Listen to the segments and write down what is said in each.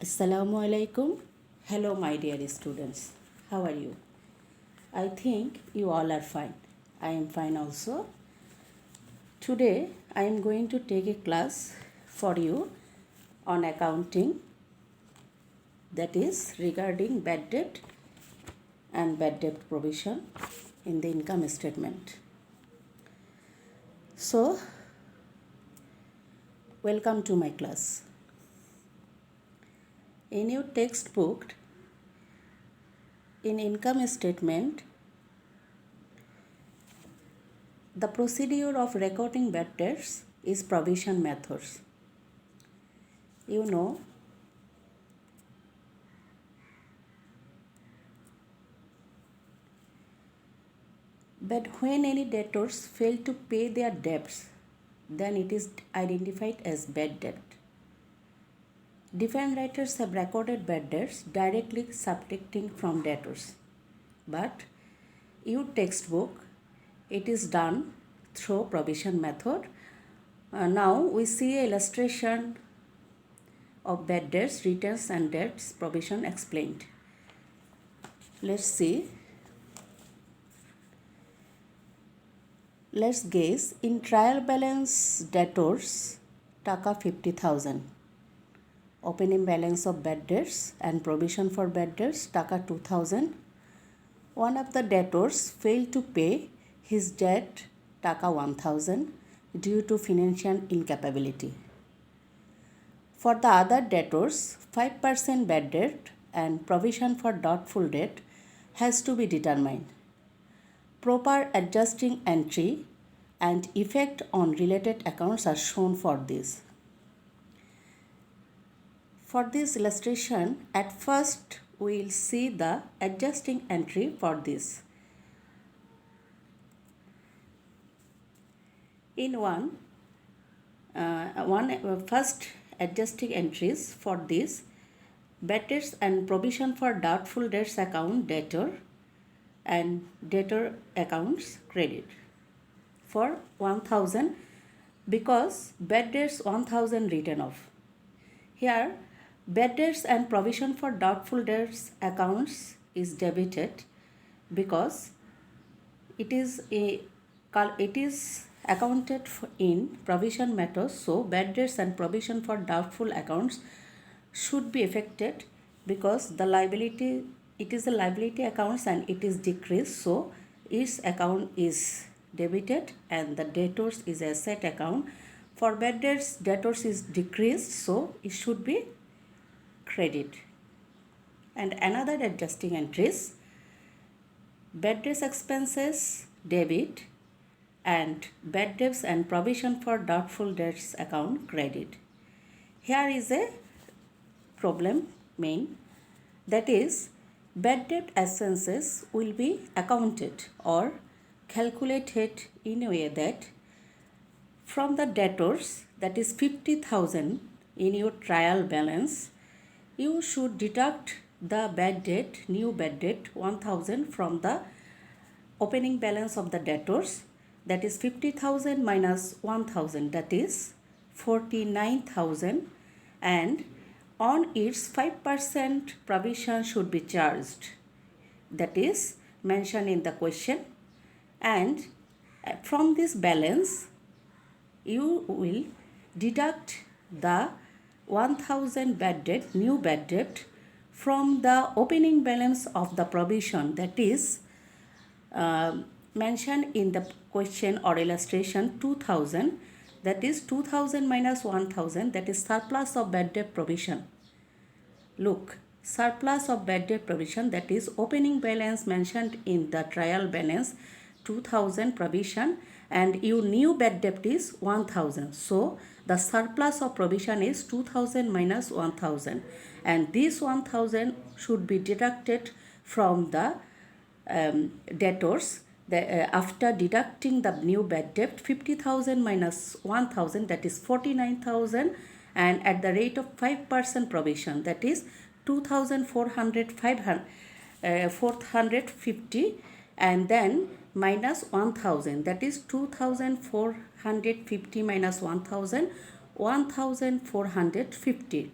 Assalamu alaikum. Hello, my dear students. How are you? I think you all are fine. I am fine also. Today, I am going to take a class for you on accounting, that is regarding bad debt and bad debt provision in the income statement. So, welcome to my class. In your textbook, in income statement, the procedure of recording bad debts is provision methods. You know, but when any debtors fail to pay their debts, then it is identified as bad debt. Different writers have recorded bad debts directly subtracting from debtors. But your textbook, it is done through provision method. Now we see an illustration of bad debts, returns and debts provision explained. Let's see. Let's guess, in trial balance debtors, taka 50,000. Opening balance of bad debts and provision for bad debts, taka 2,000. One of the debtors failed to pay his debt, taka 1,000, due to financial incapability. For the other debtors, 5% bad debt and provision for doubtful debt has to be determined. Proper adjusting entry and effect on related accounts are shown for this. For this illustration, at first we will see the adjusting entry for this. In first adjusting entries for this, bad debts and provision for doubtful debts account debtor and debtor accounts credit for 1,000 because bad debts 1,000 written off. Here, bad debts and provision for doubtful debts accounts is debited because it is accounted in provision method. So bad debts and provision for doubtful accounts should be affected because the liability, it is a liability accounts and it is decreased. So its account is debited and the debtors is asset account. For bad debts, debtors is decreased, so it should be credit. And another adjusting entries, bad debts expenses debit and bad debts and provision for doubtful debts account credit. Here is a problem main, that is bad debt expenses will be accounted or calculated in a way that from the debtors, that is 50,000 in your trial balance, you should deduct the bad debt, new bad debt 1,000 from the opening balance of the debtors, that is 50,000 minus 1,000, that is 49,000, and on its 5% provision should be charged, that is mentioned in the question, and from this balance you will deduct the 1,000 bad debt, new bad debt, from the opening balance of the provision, that is mentioned in the question or illustration 2,000, that is 2,000 minus 1,000, that is surplus of bad debt provision. Look, surplus of bad debt provision, that is opening balance mentioned in the trial balance 2,000 provision and your new bad debt is 1,000. So the surplus of provision is 2,000 minus 1,000 and this 1,000 should be deducted from the debtors. After deducting the new bad debt, 50,000 minus 1,000, that is 49,000, and at the rate of 5% provision, that is 2,450, and then minus 1,000, that is 2,450 minus 1,000, 1,450.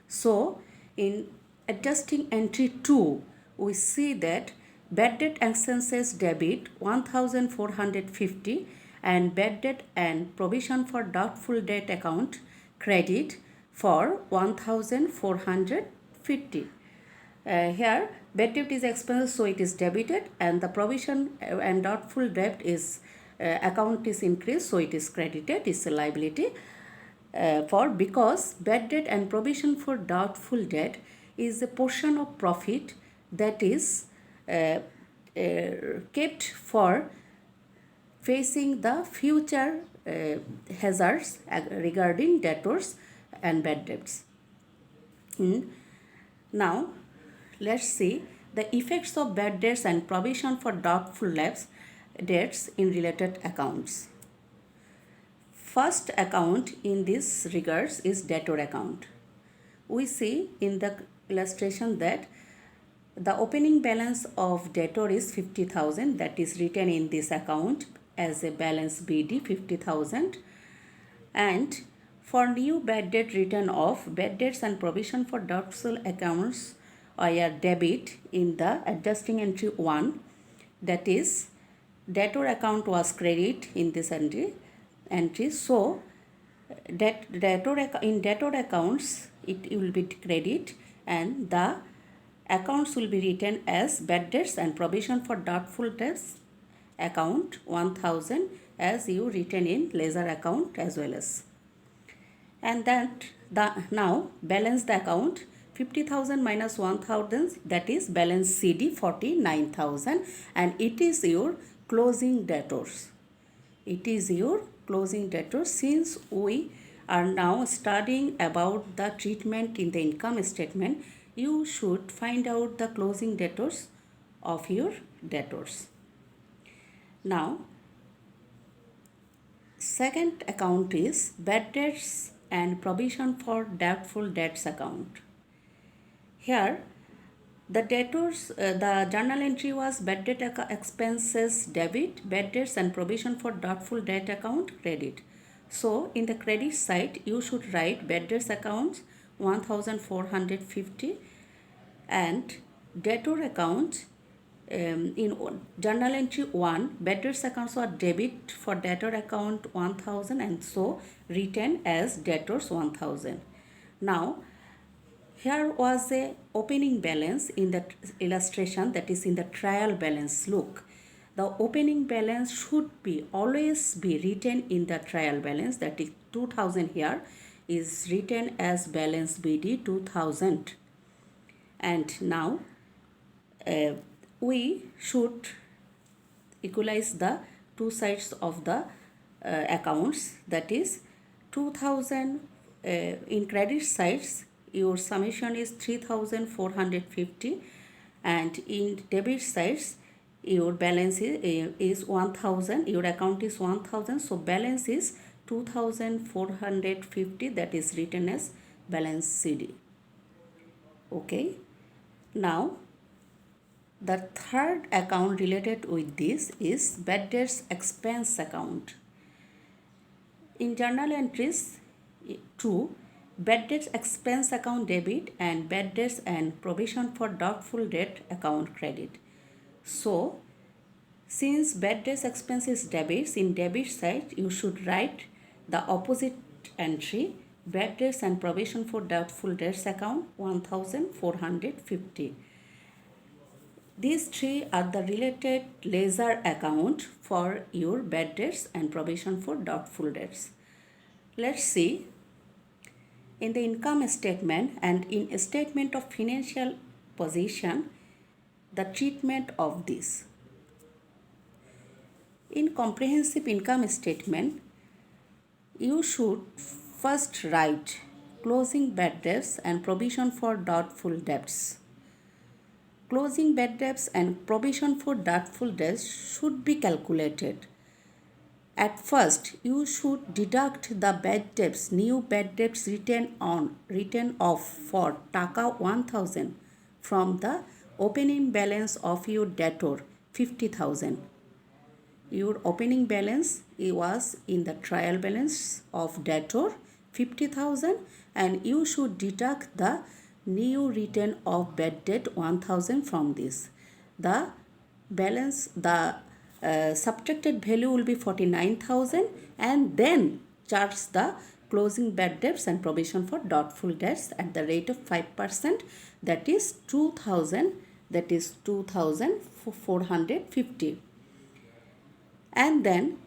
So In adjusting entry 2, we see that bad debt expenses debit 1450 and bad debt and provision for doubtful debt account credit for 1450. Here bad debt is expense, so it is debited, and the provision and doubtful debt is account is increased, so it is credited, it's a liability. For because bad debt and provision for doubtful debt is a portion of profit that is kept for facing the future hazards regarding debtors and bad debts. Now let's see the effects of bad debts and provision for doubtful debts in related accounts. First account in this regards is debtor account. We see in the illustration that the opening balance of debtor is 50,000, that is written in this account as a balance BD 50,000, and for new bad debt written off, bad debts and provision for doubtful accounts are debit in the adjusting entry 1, that is debtor account was credit in this entry. So in debtor accounts it will be credit, and the accounts will be written as bad debts and provision for doubtful debts account 1000 as you written in ledger account as well as. And that now balance the account 50,000 minus 1,000, that is balance CD 49,000, and it is your closing debtors. It is your closing debtors. Since we are now studying about the treatment in the income statement, you should find out the closing debtors of your debtors. Now, second account is bad debts and provision for doubtful debts account. Here, the debtors, the journal entry was bad debt expenses debit, bad debts and provision for doubtful debt account credit. So, in the credit side, you should write bad debts accounts 1450 and debtor account in journal entry 1, bad debts accounts were debit for debtor account 1000, and so written as debtors 1000. Now, here was a opening balance in the illustration, that is in the trial balance. Look, the opening balance should be always be written in the trial balance, that is 2000 here is written as balance BD 2000. And now we should equalize the two sides of the accounts, that is 2000 in credit sides your summation is 3450, and in debit sides your balance is 1000, your account is 1000, so balance is 2450, that is written as balance CD. Okay, now the third account related with this is bad debts expense account. In journal entries 2, bad debts expense account debit and bad debts and provision for doubtful debt account credit. So, since bad debts expense is debits, in debit side you should write the opposite entry, bad debts and provision for doubtful debts account 1450. These three are the related ledger account for your bad debts and provision for doubtful debts. Let's see. In the income statement and in a statement of financial position, the treatment of this. In comprehensive income statement, you should first write closing bad debts and provision for doubtful debts. Closing bad debts and provision for doubtful debts should be calculated. At first, you should deduct the bad debts, new bad debts written off for taka 1000 from the opening balance of your debtor 50,000. Your opening balance was in the trial balance of debtor 50,000, and you should deduct the new return of bad debt 1000 from this. The balance, the subtracted value will be 49,000, and then charge the closing bad debts and provision for doubtful debts at the rate of 5%, that is 2000, that is 2450, and then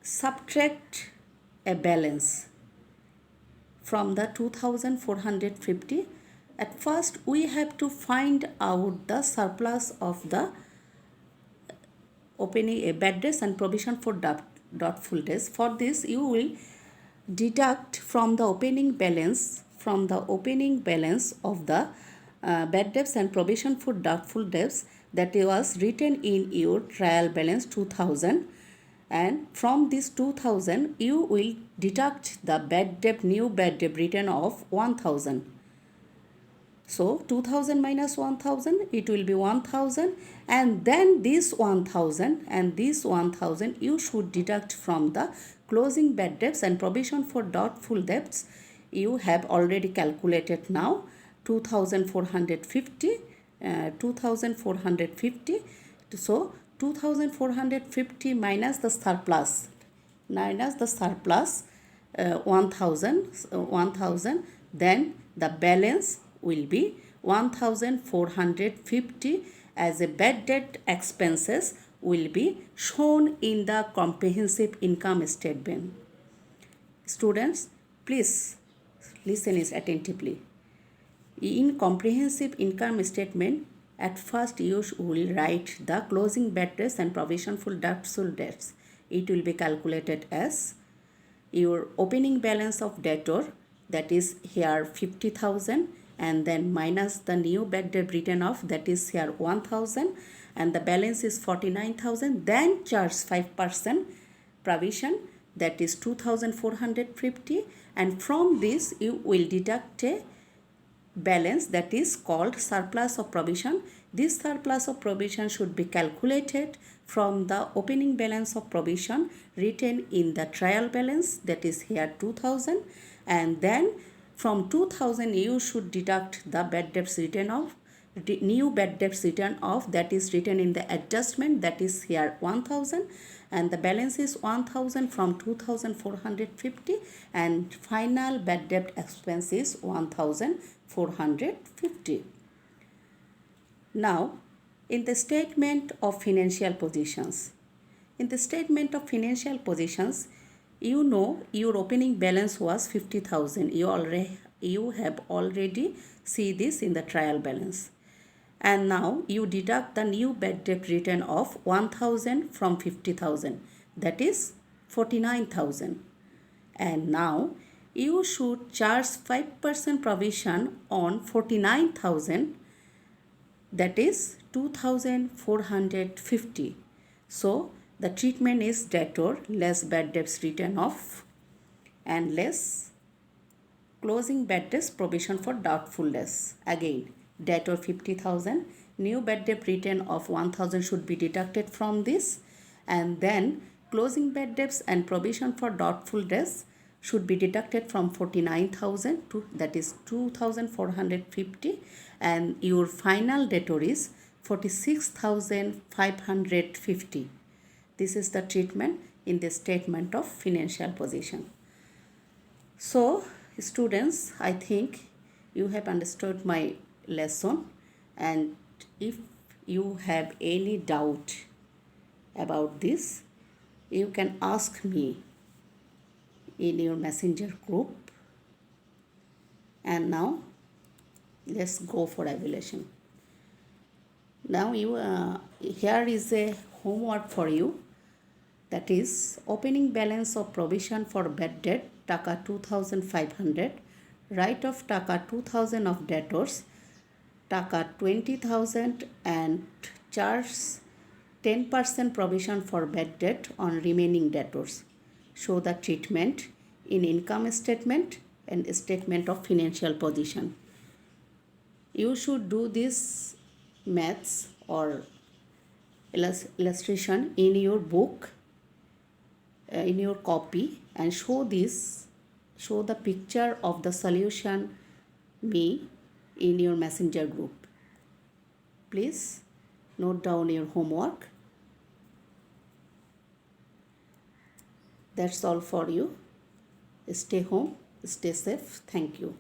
subtract a balance from the 2450. At first we have to find out the surplus of the opening bad debts and provision for doubtful debts. For this you will deduct from the opening balance of the bad debts and provision for doubtful debts that was written in your trial balance 2000, and from this 2000 you will deduct the new bad debt written of 1000. So 2000 minus 1000, it will be 1000, and then this 1000 and this 1000 you should deduct from the closing bad debts and provision for doubtful debts. You have already calculated now 2450. So 2450 minus the surplus 1000, then the balance will be 1450 as a bad debt expenses will be shown in the comprehensive income statement. Students, please listen attentively. In comprehensive income statement, at first you will write the closing bad debts and provision for doubtful debts. It will be calculated as your opening balance of debtor, that is here 50,000, and then minus the new bad debt written off, that is here 1000, and the balance is 49,000, then charge 5% provision, that is 2450, and from this you will deduct a balance that is called surplus of provision. This surplus of provision should be calculated from the opening balance of provision written in the trial balance, that is here 2000, and then from 2000 you should deduct the bad debts written off, new bad debts written off, that is written in the adjustment, that is here 1000, and the balance is 1000 from 2450, and final bad debt expense is 1450. Now in the statement of financial positions, you know your opening balance was 50,000. You have already see this in the trial balance, and now you deduct the new bad debt written of 1000 from 50,000, that is 49,000, and now you should charge 5% provision on 49,000, that is 2450. So the treatment is debtor less bad debts written off and less closing bad debts provision for doubtful debts. Again, debtor 50,000, new bad debt written of 1000 should be deducted from this, and then closing bad debts and provision for doubtful debts should be deducted from 49,000 to, that is 2450, and your final debtor is 46,550. This is the treatment in the statement of financial position. So students, I think you have understood my lesson, and if you have any doubt about this, you can ask me in your messenger group. And now let's go for evaluation. Now you here is a homework for you, that is opening balance of provision for bad debt taka 2500, write off taka 2000 of debtors, taka 20,000, and charge 10% provision for bad debt on remaining debtors. Show the treatment in income statement and statement of financial position. You should do this maths or illustration in your book, in your copy, and show the picture of the solution me in your messenger group. Please note down your homework. That's all for you. Stay home, stay safe. Thank you.